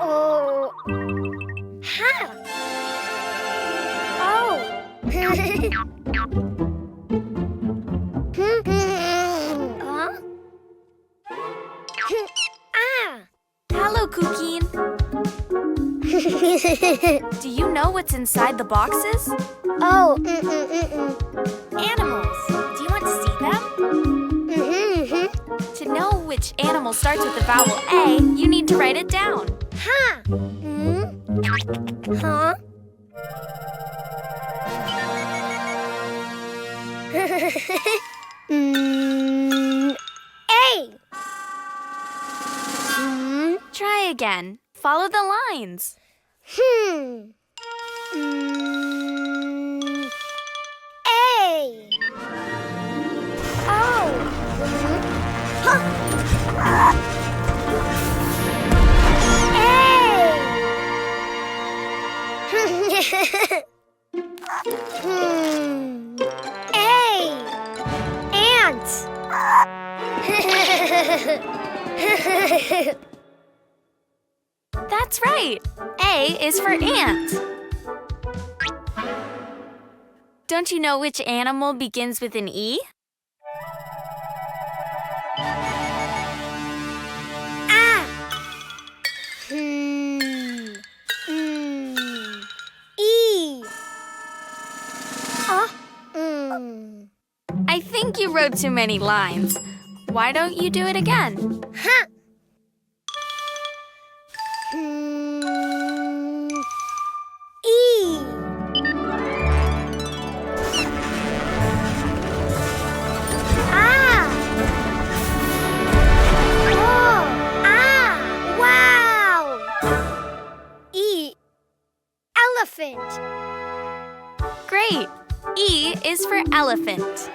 Oh. Ha. Oh. Huh? Ah. Hello, Cuquin. Do you know what's inside the boxes? Oh. Animals. Do you want to see them? To know which animal starts with the vowel A, you need to write it down. Ha. Huh? A. Try again. Follow the lines. A. Oh. Huh. A. Ant. That's right. A is for ant. Don't you know which animal begins with an E? Ah. E. I think you wrote too many lines. Why don't you do it again? Huh. E. Ah. Oh. Ah. Wow. E. Elephant. Great. E is for elephant.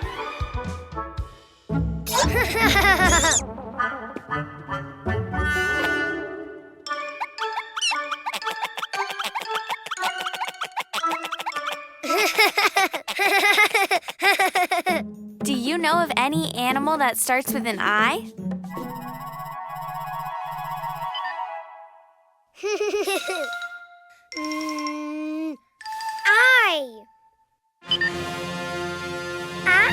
Do you know of any animal that starts with an I? I. Ah.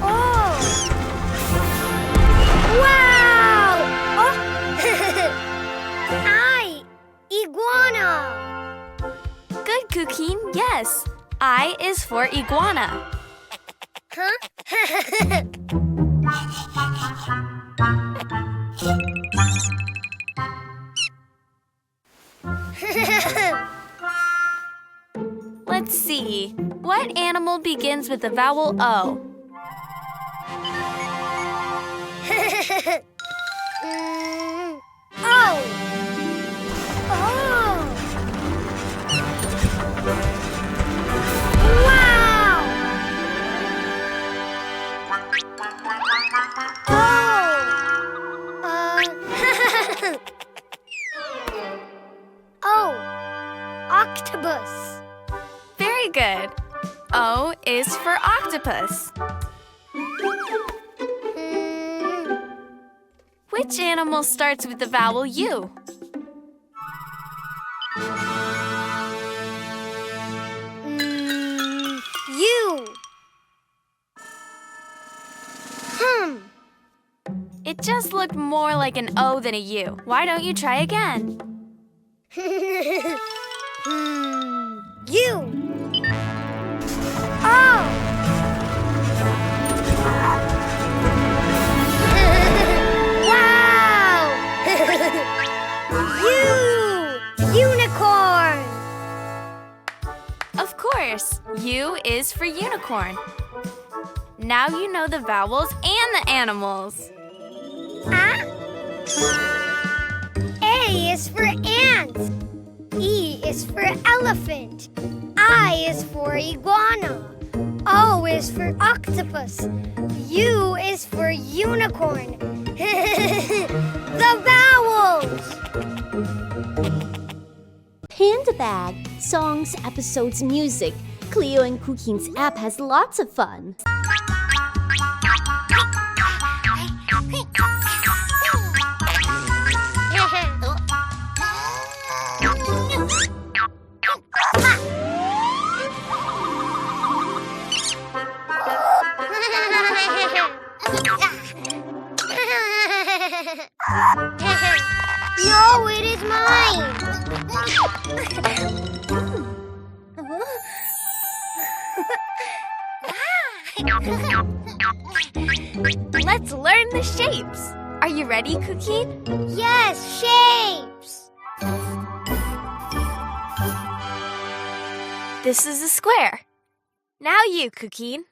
Oh. Wow. Oh. I. Iguana. Good, Cuquin. Yes. I is for iguana. Huh? Let's see. What animal begins with the vowel O? Oh. Oh. Wow. Oh. Octopus. Very good. O is for octopus. Which animal starts with the vowel U? U. It just looked more like an O than a U. Why don't you try again? U. Oh. Wow. U. Unicorn. Of course, U is for unicorn. Now you know the vowels and the animals. A is for ant. E is for elephant. I is for iguana. O is for octopus. U is for unicorn. The vowels! Panda Bag. Songs, episodes, music. Cleo and Cuquin's app has lots of fun. Let's learn the shapes. Are you ready, Cuquin? Yes, shapes. This is a square. Now you, Cuquin.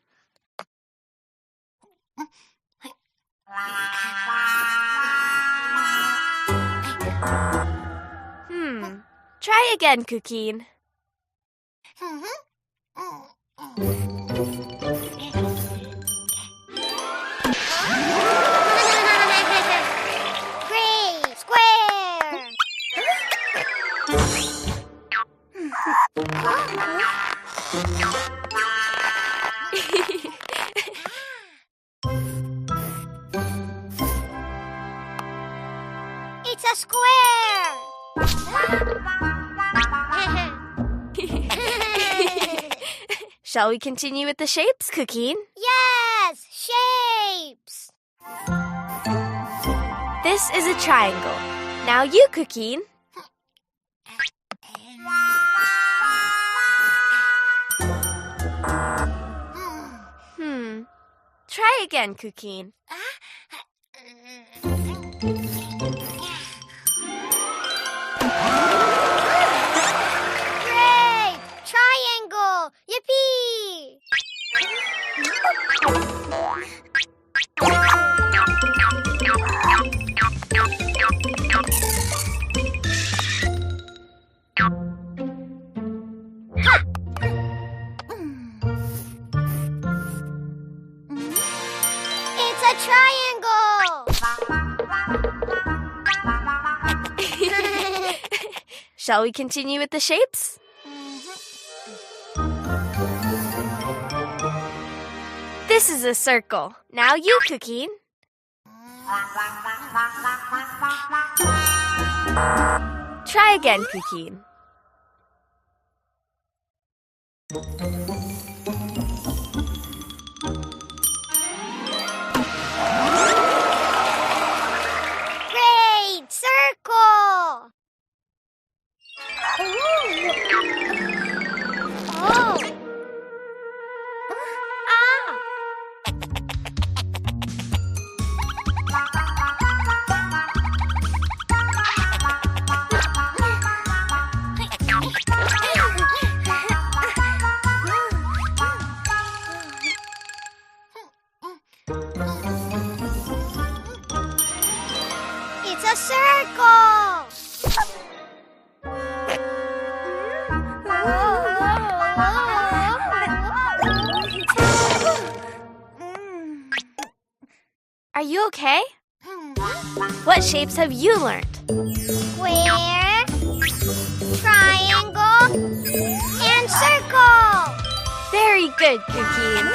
Try again, Cuquin. Great, square. It's a square. Shall we continue with the shapes, Cuquin? Yes, shapes. This is a triangle. Now you, Cuquin. Try again, Cuquin. Great! Triangle! Yippee! It's a triangle! Shall we continue with the shapes? This is a circle. Now you, Cuquin. Try again, Cuquin. Great! Circle! Oh! Ah! It's a circle! Are you okay? What shapes have you learned? Square, triangle, and circle! Very good, Cuquin.